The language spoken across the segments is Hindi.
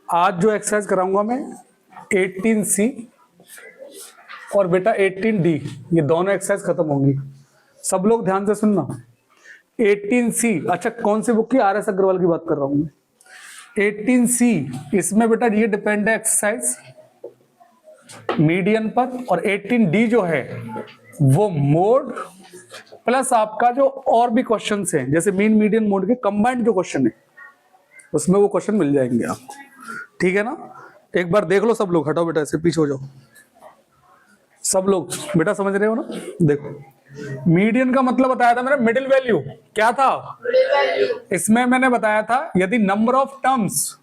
आज जो एक्सरसाइज कराऊंगा मैं 18C और बेटा 18D, ये दोनों एक्सरसाइज खत्म होंगी। सब लोग ध्यान से सुनना। 18C, अच्छा कौन सी बुक की? RS अग्रवाल की बात कर रहा हूं मैं। 18C, इसमें बेटा ये डिपेंड है एक्सरसाइज मीडियन पर, और 18D जो है वो मोड प्लस आपका जो और भी क्वेश्चन हैं जैसे मीन मीडियन मोड के कंबाइंड जो क्वेश्चन है उसमें वो क्वेश्चन मिल जाएंगे आपको। ठीक है ना? एक बार देख लो सब लोग, हटाओ बेटा ऐसे पीछे हो जाओ। सब लोग बेटा समझ रहे हो ना? देखो मीडियन का मतलब बताया था मैंने, मिडिल वैल्यू क्या था? इसमें मैंने बताया था यदि नंबर ऑफ टर्म्स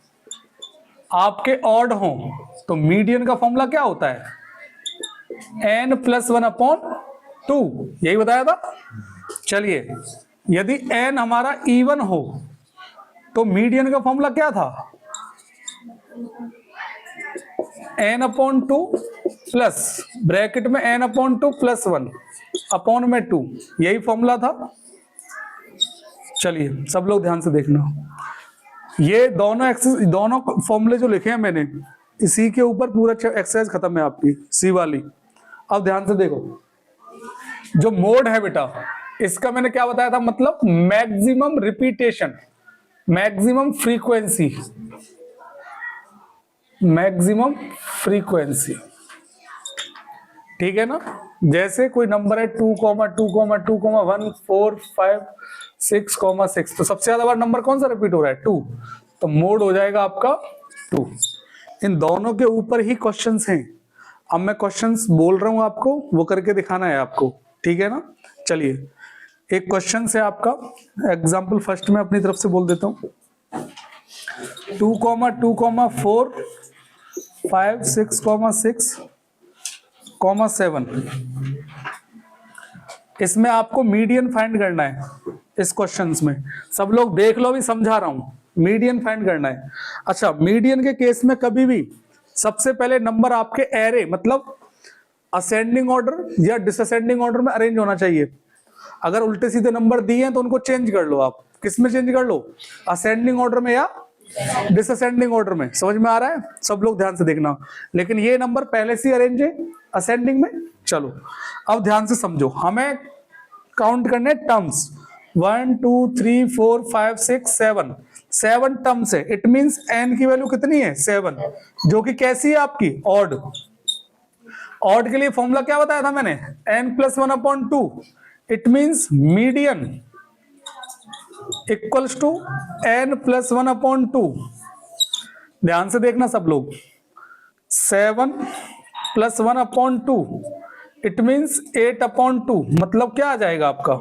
आपके ऑड हो तो मीडियन का फॉर्मूला क्या होता है? n+1/2, यही बताया था। चलिए यदि n हमारा इवन हो तो मीडियन का फॉर्मूला क्या था? n/2 प्लस ब्रैकेट में n/2 + 1 अपॉन में 2, यही फॉर्मूला था। चलिए सब लोग ध्यान से देखना, ये दोनों फॉर्मूले जो लिखे हैं मैंने, इसी के ऊपर पूरा एक्सरसाइज खत्म है आपकी सी वाली। अब ध्यान से देखो, जो मोड है बेटा इसका मैंने क्या बताया था? मतलब maximum repetition, maximum frequency, maximum frequency. ठीक है ना? जैसे कोई नंबर है 2, 2, 2, 1, 4, 5, 6, तो सबसे ज्यादा बार नंबर कौन सा रिपीट हो रहा है? 2, तो मोड हो जाएगा आपका 2। इन दोनों के ऊपर ही क्वेश्चंस हैं। अब मैं क्वेश्चंस बोल रहा हूं आपको, वो करके दिखाना है आपको। ठीक है ना? चलिए एक क्वेश्चन है आपका, एग्जाम्पल फर्स्ट में अपनी तरफ से बोल देता हूं। 2, 2, 4, 5, 6, 7, इसमें आपको मीडियन फाइंड करना है। इस क्वेश्चंस में सब लोग देख लो, भी समझा रहा हूं, मीडियन फाइंड करना है। अच्छा, मीडियन के केस में कभी भी सबसे पहले नंबर आपके एरे मतलब असेंडिंग ऑर्डर या डिसअसेंडिंग ऑर्डर में अरेंज होना चाहिए। अगर उल्टे सीधे नंबर दिए हैं तो उनको चेंज कर लो। आप किस में चेंज कर लो? असेंडिंग ऑर्डर में या डिसअसेंडिंग ऑर्डर में। समझ में आ रहा है? सब लोग ध्यान से देखना। लेकिन ये नंबर पहले से अरेंज है असेंडिंग में। चलो अब ध्यान से समझो, हमें काउंट करने टर्म्स 1, 2, 3, 4, 5, 6, 7 टर्म्स है। इट मींस n की वैल्यू कितनी है? 7, जो कि कैसी है आपकी? ऑड। ऑड के लिए फॉर्मूला क्या बताया था मैंने? n+1/2। It means median equals to n+1/2। ध्यान से देखना सब लोग, 7 + 1/2 इट मींस 8/2, मतलब क्या आ जाएगा आपका?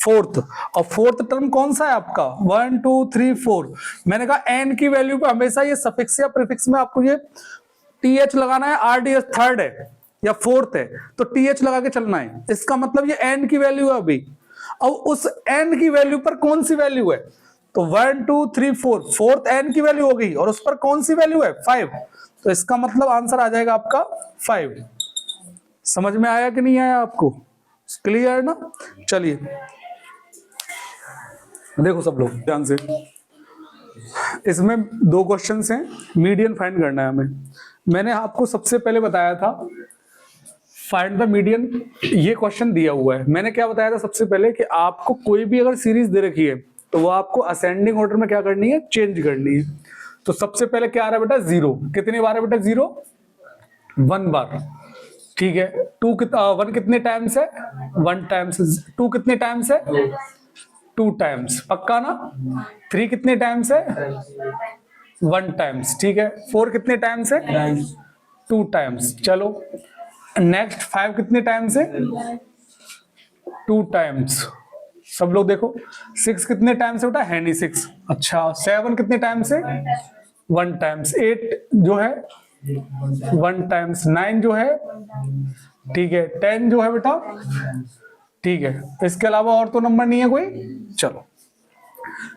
फोर्थ। और फोर्थ टर्म कौन सा है आपका? 1, 2, 3, 4। मैंने कहा n की वैल्यू पे हमेशा ये सफिक्स या प्रीफिक्स में आपको ये th लगाना है। RDS थर्ड है या फोर्थ है तो th लगा के चलना है। इसका मतलब ये n की वैल्यू है अभी। अब उस n की वैल्यू पर कौन सी वैल्यू है? तो 1, 2, 3, 4, फोर्थ n की वैल्यू हो गई, और उस पर कौन सी वैल्यू है? 5। तो इसका मतलब आंसर आ जाएगा आपका 5। समझ में आया कि नहीं आया आपको? क्लियर ना? चलिए देखो सब लोग ध्यान से, इसमें 2 क्वेश्चंस हैं, मीडियन फाइंड करना है हमें। मैंने आपको सबसे पहले बताया था फाइंड द मीडियन, ये क्वेश्चन दिया हुआ है। मैंने क्या बताया था सबसे पहले कि आपको कोई भी अगर सीरीज दे रखी है तो वो आपको असेंडिंग ऑर्डर में क्या करनी है? चेंज करनी है। तो सबसे पहले क्या आ रहा है बेटा? 0। कितनी बार है बेटा 0? 1 बार। ठीक है। 1 कितने टाइम्स है? 1 टाइम्स। 2 कितने टाइम्स है? 2 टाइम्स। पक्का ना? 3 कितने टाइम्स है? 1 टाइम्स। ठीक है। 4 कितने टाइम्स है? 2 टाइम्स। चलो नेक्स्ट 5 कितने टाइम्स है? 2 टाइम्स। सब लोग देखो 6 कितने टाइम्स है बेटा? है नहीं 6। अच्छा 7 कितने टाइम्स है? 1 टाइम्स। 8 जो है 1 टाइम्स। 9 जो है, ठीक है। 10 जो है बेटा, ठीक है। इसके अलावा और तो नंबर नहीं है कोई। चलो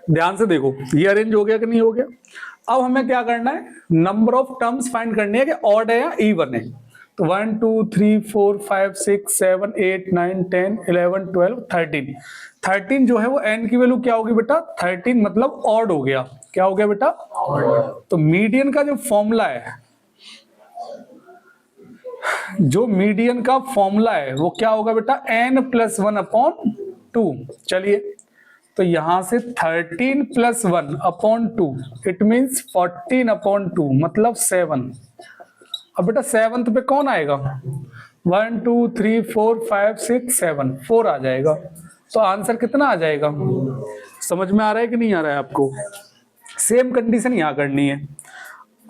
ध्यान से देखो, ये अरेंज हो गया कि नहीं हो गया? अब हमें क्या करना है? नंबर ऑफ टर्म्स फाइंड करनी है कि ऑड है या इवन है। तो 1 2 3 4 5 6 7 8 9 10 11 12 13 13 जो है वो n की वैल्यू क्या होगी बेटा? 13 मतलब ऑड हो गया। क्या हो गया बेटा? तो मीडियन का जो फॉर्मूला है, जो मीडियन का फॉर्मूला है वो क्या होगा बेटा? n plus 1 upon 2। चलिए, तो यहां से 13 plus 1 upon 2 it means 14 upon 2 मतलब 7। अब बेटा सेवंथ पे कौन आएगा? 1 2 3 4 5 6 7 4 आ जाएगा। तो आंसर कितना आ जाएगा? समझ में आ रहा है कि नहीं आ रहा है आपको? सेम कंडीशन यहां करनी है।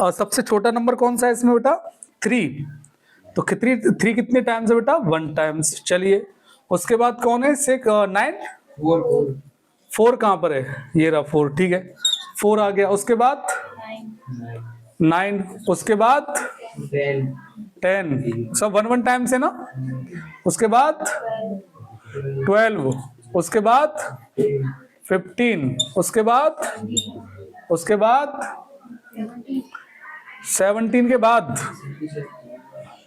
और सबसे छोटा नंबर कौन सा है इसमें बेटा? 3। तो कितनी 3 कितने टाइम्स है बेटा? 1 टाइम्स। चलिए, उसके बाद कौन है? 6 9 4 कहां पर है? ये रहा 4। ठीक है, 4 आ गया। उसके बाद 9, उसके बाद 10, सब 1 1 टाइम्स है ना। उसके बाद 12, उसके बाद 15, उसके बाद 17 के बाद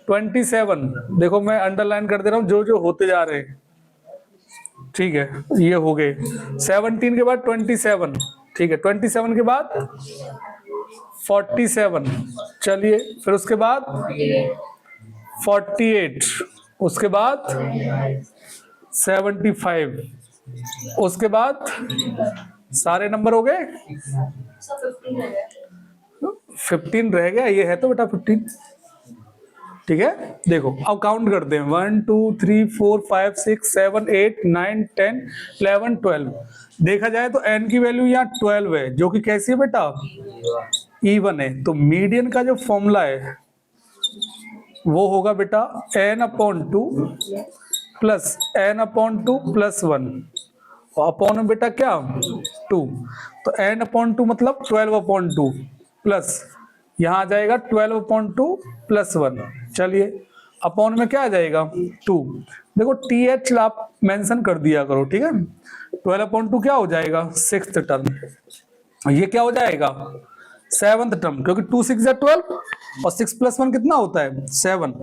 27। देखो मैं अंडरलाइन कर दे रहा हूं जो जो होते जा रहे हैं। ठीक है, ये हो गए 17 के बाद 27। ठीक है, 27 के बाद 47। चलिए, फिर उसके बाद 48, उसके बाद 75, उसके बाद सारे नंबर हो गए। 15 रह गया, ये है तो बेटा 15। ठीक है, देखो अब काउंट करते हैं। 1 2 3 4 5 6 7 8 9 10 11 12। देखा जाए तो n की वैल्यू यहाँ 12 है, जो कि कैसी है बेटा? इवन है। तो मीडियन का जो फॉर्मूला है वो होगा बेटा n upon 2 plus n upon 2 plus 1 और अपॉन में बेटा क्या? 2। तो n अपॉन 2 मतलब 12 अपॉन 2 प्लस यहां आ जाएगा 12 अपॉन 2 प्लस 1। चलिए, अपॉन में क्या आ जाएगा? 2। देखो th आप मेंशन कर दिया करो। ठीक है, 12 अपॉन 2 क्या हो जाएगा? 6th term. ये क्या हो जाएगा? 7th टर्म, क्योंकि 2 6 है 12 और 6 प्लस 1 कितना होता है? 7।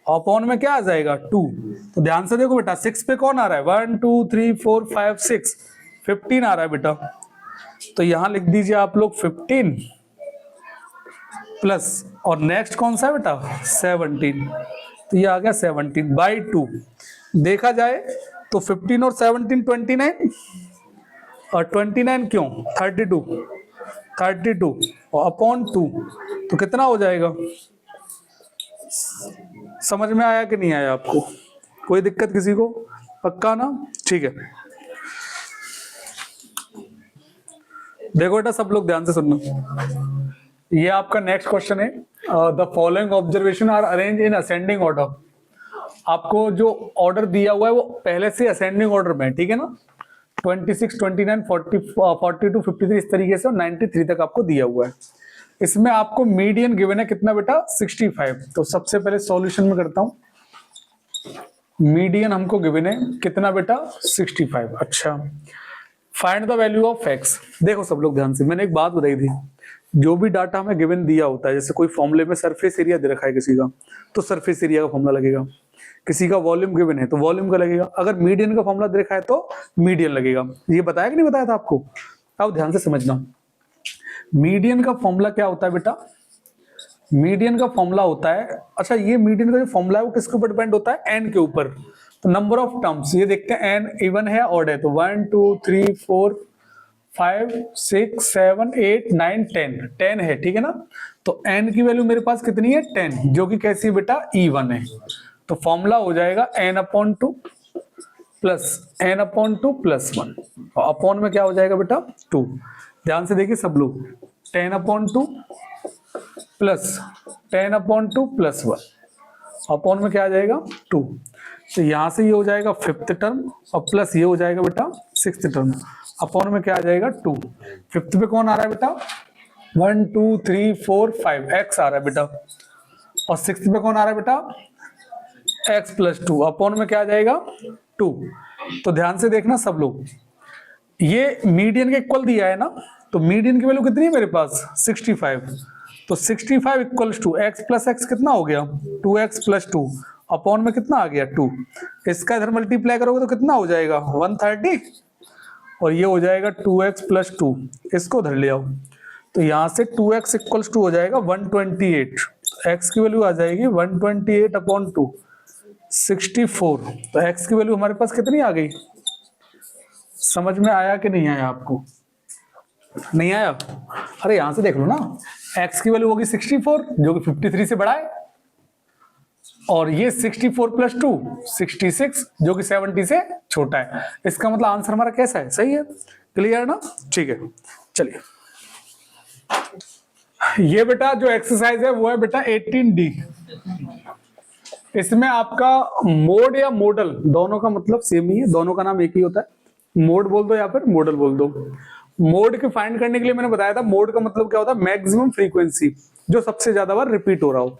और अपॉन में क्या आ जाएगा? 2। तो ध्यान से देखो बेटा, 6 पे कौन आ रहा है? 1 2 3 4 5 6 15 आ रहा है बेटा। तो यहां लिख दीजिए आप लोग 15 प्लस, और नेक्स्ट कौन सा है बेटा? 17। तो ये आ गया 17/2। देखा जाए तो 15 और 17 29, और 29 क्यों? 32 और अपॉन 2 तो कितना हो जाएगा? समझ में आया कि नहीं आया आपको? कोई दिक्कत किसी को? पक्का ना? ठीक है, देखो बेटा सब लोग ध्यान से सुनना। ये आपका नेक्स्ट क्वेश्चन है। The following observation are arrange in ascending order. आपको जो ऑर्डर दिया हुआ है वो पहले से असेंडिंग ऑर्डर में है। ठीक है ना? 26 29 40 42 53 इस तरीके से, और 93 तक आपको दिया हुआ है। इसमें आपको मीडियन गिवन है कितना बेटा? 65। तो सबसे पहले सॉल्यूशन में करता हूं। मीडियन हमको गिवन है कितना बेटा? 65। अच्छा, find the value of x. देखो सब लोग ध्यान से, मैंने एक बात बताई थी, जो भी डाटा हमें गिवन दिया होता है, जैसे कोई फॉर्मूले में सरफेस एरिया दे रखा है किसी का, तो सरफेस एरिया का फॉर्मूला लगेगा। किसी का वॉल्यूम गिवन है तो वॉल्यूम का लगेगा। अगर मीडियन का फॉर्मूला दे रखा है तो मीडियन लगेगा। ये बताया कि नहीं बताया था आपको? अब ध्यान से समझना, मीडियन का फॉर्मूला क्या होता है बेटा? मीडियन का फॉर्मूला होता है, अच्छा ये मीडियन का जो फॉर्मूला है वो किसके ऊपर डिपेंड होता है? एन के ऊपर। तो नंबर ऑफ टर्म्स ये देखते हैं, एन इवन है ऑड है, तो 1 2 3 4 5 6 7 8 9 10 है। ठीक है ना? तो n की वैल्यू मेरे पास कितनी है? 10, जो कि कैसी है बेटा? E1 है। तो फॉर्मूला हो जाएगा n upon 2 plus n upon 2 plus 1, और अपॉन में क्या हो जाएगा बेटा? 2। ध्यान से देखिए सब लोग, 10 upon 2 plus 10 upon 2 plus 1, upon में क्या आ जाएगा? 2। तो यहां से ये हो जाएगा 5th टर्म, और प्लस ये हो जाएगा बेटा 6th टर्म, अपॉन में क्या आ जाएगा? 2। 5th पे कौन आ रहा है बेटा? 1 2 3 4 5 x आ रहा है बेटा, और 6th पे कौन आ रहा है बेटा? x प्लस 2, अपॉन में क्या आ जाएगा? 2। तो ध्यान से देखना सब लोग, ये मीडियन के इक्वल दिया है ना, तो मीडियन की वैल्यू कितनी है मेरे पास? 65। तो 65 equals to x plus x कितना हो गया 2x प्लस 2 अपॉन में कितना आ गया 2। इसका इधर मल्टीप्लाई करोगे तो कितना हो जाएगा 130 और ये हो जाएगा 2x प्लस 2। इसको उधर ले आओ तो यहाँ से 2x इक्वल्स टू हो जाएगा 128। x की वैल्यू आ जाएगी 128 अपॉन 2 64। तो x की वैल्यू हमारे पास कितनी आ गई? समझ में आया कि नहीं आया आपको? नहीं आया? अरे यहां से देख लो ना, x की वैल्यू होगी 64 जो कि 53 से बड़ा है, और ये 64 प्लस 2 66 जो कि 70 से छोटा है। इसका मतलब आंसर हमारा कैसा है? सही है। क्लियर ना? ठीक है, चलिए ये बेटा जो एक्सरसाइज है वो है बेटा 18D। इसमें आपका मोड या मॉडल दोनों का मतलब सेम ही है, दोनों का नाम एक ही होता है। मोड बोल दो या फिर मॉडल बोल दो। मोड के फाइंड करने के लिए मैंने बताया था मोड का मतलब क्या होता है? मैक्सिमम फ्रीक्वेंसी, जो सबसे ज्यादा बार रिपीट हो रहा हो।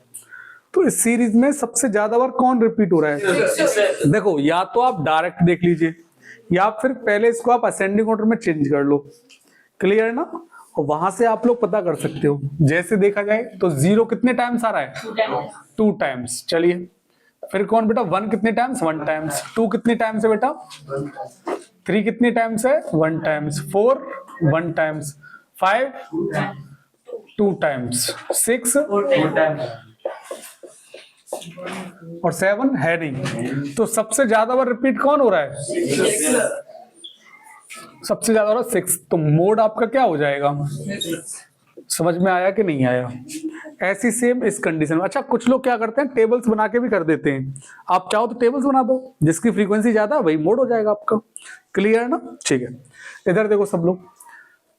तो इस सीरीज में सबसे ज्यादा बार कौन रिपीट हो रहा है? देखो या तो आप डायरेक्ट देख लीजिए या फिर पहले इसको आप असेंडिंग ऑर्डर में चेंज कर लो। क्लियर ना? और वहां से आप लोग पता कर सकते हो। जैसे देखा जाए तो 0 कितने टाइम्स आ रहा है? 2 टाइम्स। चलिए फिर कौन बेटा? 1 कितने टाइम्स? 1 टाइम्स। 2 कितने टाइम्स है बेटा? 3 कितने टाइम्स है? 1 टाइम्स। 4 1 टाइम्स। 5 2 टाइम्स। 6 और 7 है नहीं। तो सबसे ज्यादा बार रिपीट कौन हो रहा है? सबसे ज्यादा हो रहा है 6। तो मोड आपका क्या हो जाएगा? समझ में आया कि नहीं आया? ऐसी सेम इस कंडीशन में। अच्छा कुछ लोग क्या करते हैं टेबल्स बना के भी कर देते हैं। आप चाहो तो टेबल्स बना दो, जिसकी फ्रीक्वेंसी ज्यादा वही मोड हो जाएगा आपका। क्लियर ना? ठीक है, इधर देखो सब लोग,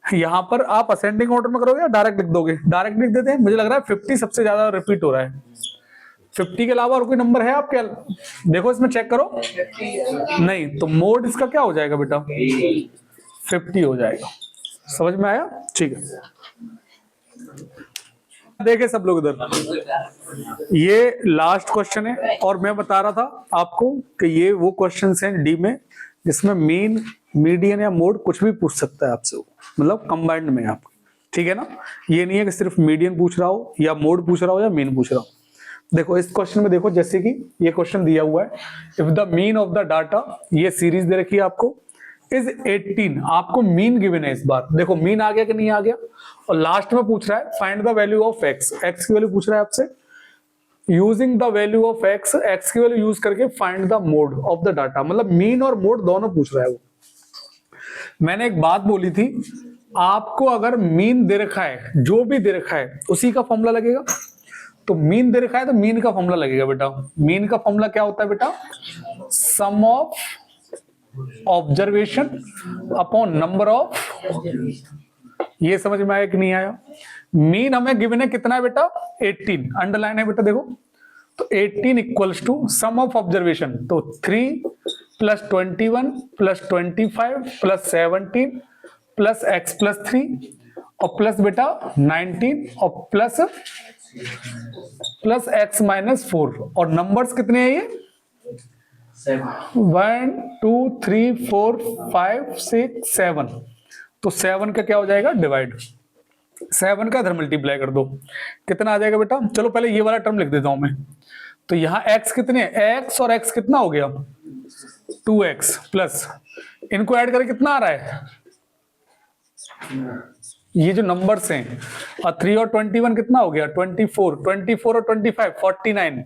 यहाँ पर आप असेंडिंग ऑर्डर में करोगे या डायरेक्ट लिख दोगे? डायरेक्ट लिख देते हैं। मुझे लग रहा है 50 सबसे ज्यादा रिपीट हो रहा है। 50 के अलावा और कोई नंबर है आपके? देखो इसमें चेक करो। नहीं, तो मोड इसका क्या हो जाएगा बेटा? 50 हो जाएगा। समझ में आया? ठीक है, देखे सब लोग इधर, ये लास्ट क्वेश्चन है और मैं बता रहा था आपको कि ये वो क्वेश्चन हैं डी में जिसमें मीन, मीडियन या मोड कुछ भी पूछ सकता है आपसे, मतलब कंबाइंड में आप। ठीक है ना? ये नहीं है कि सिर्फ मीडियन पूछ रहा हो या मोड पूछ रहा हो या मीन पूछ रहा हो। देखो इस क्वेश्चन में देखो, जैसे कि ये क्वेश्चन दिया हुआ है, if the mean of the data, ये सीरीज दे रखी है आपको, इज 18। आपको मीन गिवन है इस बार। देखो मीन आ गया कि नहीं आ गया? और लास्ट में पूछ रहा है find the value of x. X की वैल्यू पूछ रहा है आपसे। Using the value of x, x की वैल्यू यूज करके find the mode of the data. मतलब मीन और मोड दोनों पूछ रहा है वो। मैंने एक बात बोली थी, आपको अगर मीन दे रखा है, जो भी दे रखा है उसी का फॉर्मूला लगेगा। तो मीन दे रखा है तो मीन का फॉर्मूला लगेगा बेटा। मीन का फॉर्मूला क्या होता है बेटा? Sum of observation upon number of. ये समझ में आया कि नहीं आया? मीन हमें गिवन है कितना है बेटा? 18। अंडरलाइन है बेटा देखो। तो 18 equals to sum of observation, तो 3 plus 21 plus 25 plus 17 plus x plus 3 और प्लस बेटा 19 और प्लस x माइनस 4। और नंबर्स कितने हैं ये? 1 2 3 4 5 6 7। तो 7 का क्या हो जाएगा? डिवाइड। 7 का इधर मल्टीप्लाई कर दो, कितना आ जाएगा बेटा? चलो पहले ये वाला टर्म लिख देता हूं मैं। तो यहां x कितने? x और x कितना हो गया? 2x प्लस इनको ऐड करके कितना आ रहा है? ये जो नंबर्स हैं, और 3 और 21 कितना हो गया? 24। 24 और 25 49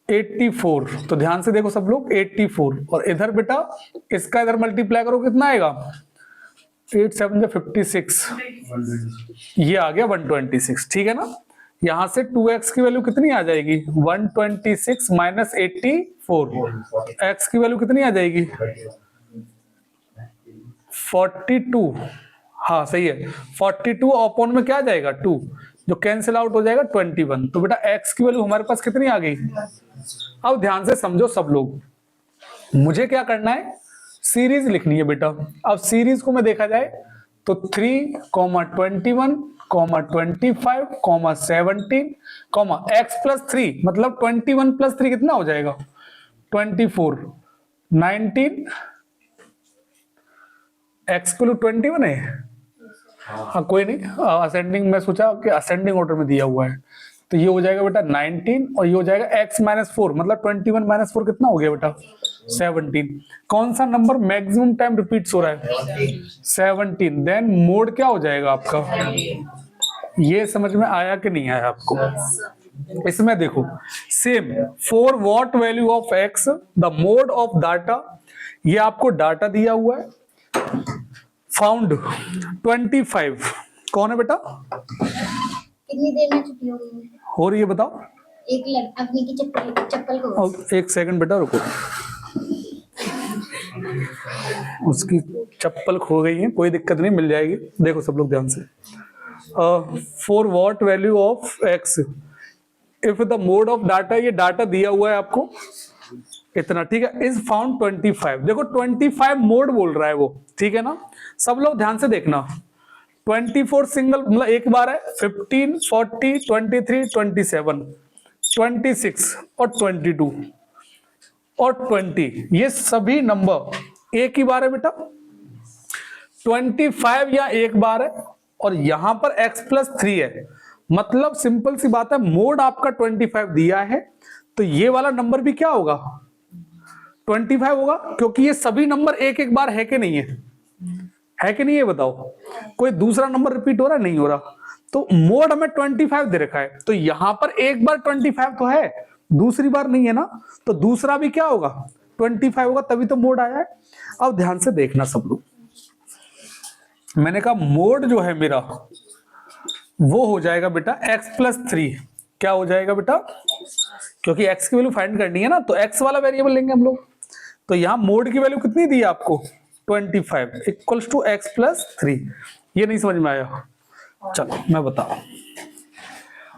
84। तो ध्यान से देखो सब लोग, 84। और इधर बेटा इसका इधर मल्टीप्लाई करो, कितना आएगा? 8 7 56। ये आ गया 126। ठीक है ना? यहां से 2x की वैल्यू कितनी आ जाएगी? 126 माइनस 84। x की वैल्यू कितनी आ जाएगी? 42। हाँ सही है, 42 अपॉन में क्या आ जाएगा? 2, जो कैंसिल आउट हो जाएगा 21। तो बेटा x की वैल्यू हमारे पास कितनी आ गई? अब ध्यान से समझो सब लोग, मुझे क्या करना है? सीरीज लिखनी है बेटा। अब सीरीज को मैं देखा जाए तो 3, 21, 25, 17, x प्लस 3, मतलब 21 प्लस 3 कितना हो जाएगा? 24, 19, x को 21 है, हाँ कोई नहीं, असेंडिंग में सोचा कि असेंडिंग ऑर्डर में दिया हुआ है, तो ये हो जाएगा बेटा 19 और ये हो जाएगा x माइनस 4, मतलब 21 माइनस 4 कितना हो गया बेटा 17। कौन सा नंबर मैक्सिमम टाइम रिपीट्स हो रहा है 17, देन मोड क्या हो जाएगा आपका। ये समझ में आया कि नहीं आया आपको। इसमें देखो same, for what value of x the mode of data, ये आपको डाटा दिया हुआ है, फाउंड 25, कौन है बेटा, कितनी देर में छुट्टी हो गई हो रही है बताओ। एक अपनी की चप्पल को एक सेकंड बेटा रुको, उसकी चप्पल खो गई है, कोई दिक्कत नहीं, मिल जाएगी। देखो सब लोग ध्यान से, for what value of x if the mode of data, ये डाटा दिया हुआ है आपको इतना, ठीक है, इज फाउंड 25। देखो 25 मोड बोल रहा है वो, ठीक है ना। सब लोग ध्यान से देखना, 24 सिंगल मतलब एक बार है, 15, 40, 23, 27, 26 और 22 और 20, ये सभी नंबर एक ही बार है बेटा। 25 या एक बार है और यहां पर x+3 है, मतलब सिंपल सी बात है, मोड आपका 25 दिया है तो ये वाला नंबर भी क्या होगा 25 होगा, क्योंकि ये सभी नंबर एक एक बार है कि नहीं है कि नहीं, ये बताओ। कोई दूसरा नंबर रिपीट हो रहा है, नहीं हो रहा, तो मोड हमें 25 दे रखा है, तो यहां पर एक बार 25 तो है, दूसरी बार नहीं है ना, तो दूसरा भी क्या होगा 25 होगा, तभी तो मोड आया है। अब ध्यान से देखना सब लोग, मैंने कहा मोड जो है मेरा वो हो जाएगा बेटा x+3, क्या हो जाएगा बेटा, क्योंकि x की वैल्यू फाइंड करनी है ना, तो x वाला वेरिएबल लेंगे हम लोग, तो यहां मोड की वैल्यू कितनी दी है आपको 25 इक्वल्स टू x+3। ये नहीं समझ में आया, चलो मैं बताऊं,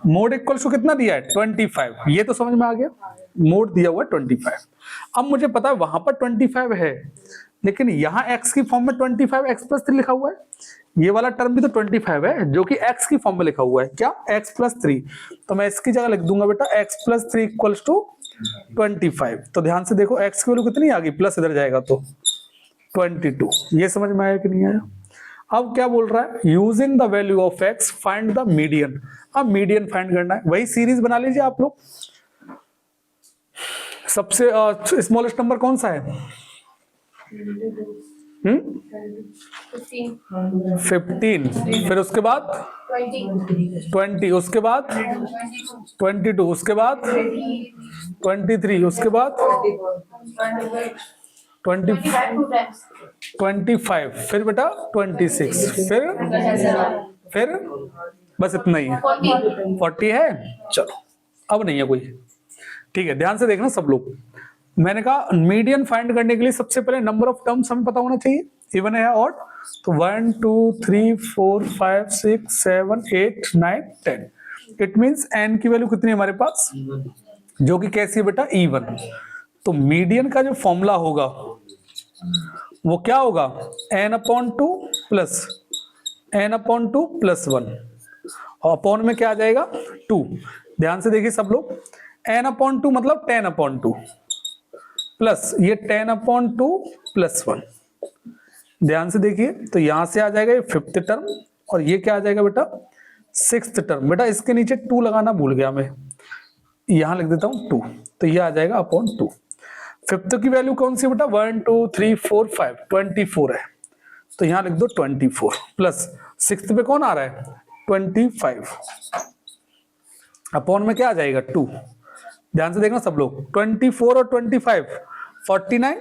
मोड इक्वल्स टू कितना दिया है 25, ये तो समझ में आ गया, मोड दिया हुआ है 25। अब मुझे पता है वहां पर 25 है, लेकिन यहां x की फॉर्म में 25 x+3 लिखा हुआ है, ये वाला टर्म भी तो 25 है जो कि x की फॉर्म में लिखा हुआ है, क्या x+3, तो मैं इसकी जगह लिख दूंगा बेटा x+3 इक्वल्स टू 25। तो ध्यान से देखो x की वैल्यू कितनी आ गई, प्लस इधर जाएगा तो 22। ये समझ में आया कि नहीं आया। अब क्या बोल रहा है, using the value of x find the median. अब मीडियन फाइंड करना है, वही सीरीज बना लीजिए आप लोग। सबसे स्मॉलेस्ट नंबर कौन सा है 15, फिर उसके बाद 20, उसके बाद 22, उसके बाद 23, उसके बाद 25, फिर बेटा 26, फिर बस इतना ही है, 40 है। चलो अब नहीं है कोई, ठीक है, ध्यान से देखना सब लोग। मैंने कहा मीडियन फाइंड करने के लिए सबसे पहले नंबर ऑफ टर्म्स हमें पता होना चाहिए, इवन है ऑड, तो 1 2 3 4 5 6 7 8 9 10। इट मींस n की वैल्यू कितनी है हमारे पास, जो कि कैसी है बेटा इवन। तो मीडियन का जो फॉर्मूला होगा वो क्या होगा n/2 प्लस n/2 प्लस 1, और अपॉन में क्या आ जाएगा 2। ध्यान से देखिए सब लोग, n/2 मतलब 10/2 प्लस ये 10/2 प्लस 1। ध्यान से देखिए, तो यहां से आ जाएगा ये 5th टर्म और ये क्या आ जाएगा बेटा 6th टर्म। बेटा इसके नीचे 2 लगाना भूल गया मैं, यहां लिख देता हूं 2, तो ये आ जाएगा अपॉन 2। 5th की वैल्यू कौन सी बेटा 1 2 3 4 5 24 है, तो यहां लिख दो 24 प्लस 6th पे कौन आ रहा है 25, अपॉन में क्या आ जाएगा 2। ध्यान से देखना सब लोग, 24 और 25 49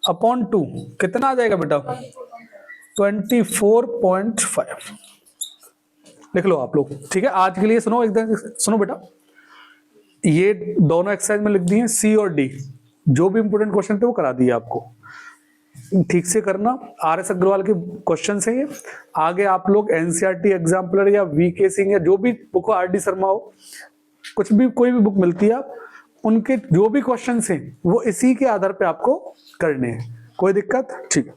अपॉन 2 कितना आ जाएगा बेटा 24.5। लिख लो आप लोग, ठीक है। आज के लिए सुनो एकदम सुनो बेटा, ये दोनों एक्सरसाइज में लिख दिए सी और डी, जो भी इंपोर्टेंट क्वेश्चन थे वो करा दिए आपको, ठीक से करना। RS अग्रवाल के क्वेश्चन है ये। आगे आप लोग NCERT एग्जाम्पलर या VK सिंह या जो भी बुक हो, RD शर्मा हो, कुछ भी कोई भी बुक मिलती है, उनके जो भी क्वेश्चन हैं वो इसी के आधार पे आपको करने हैं। कोई दिक्कत, ठीक है।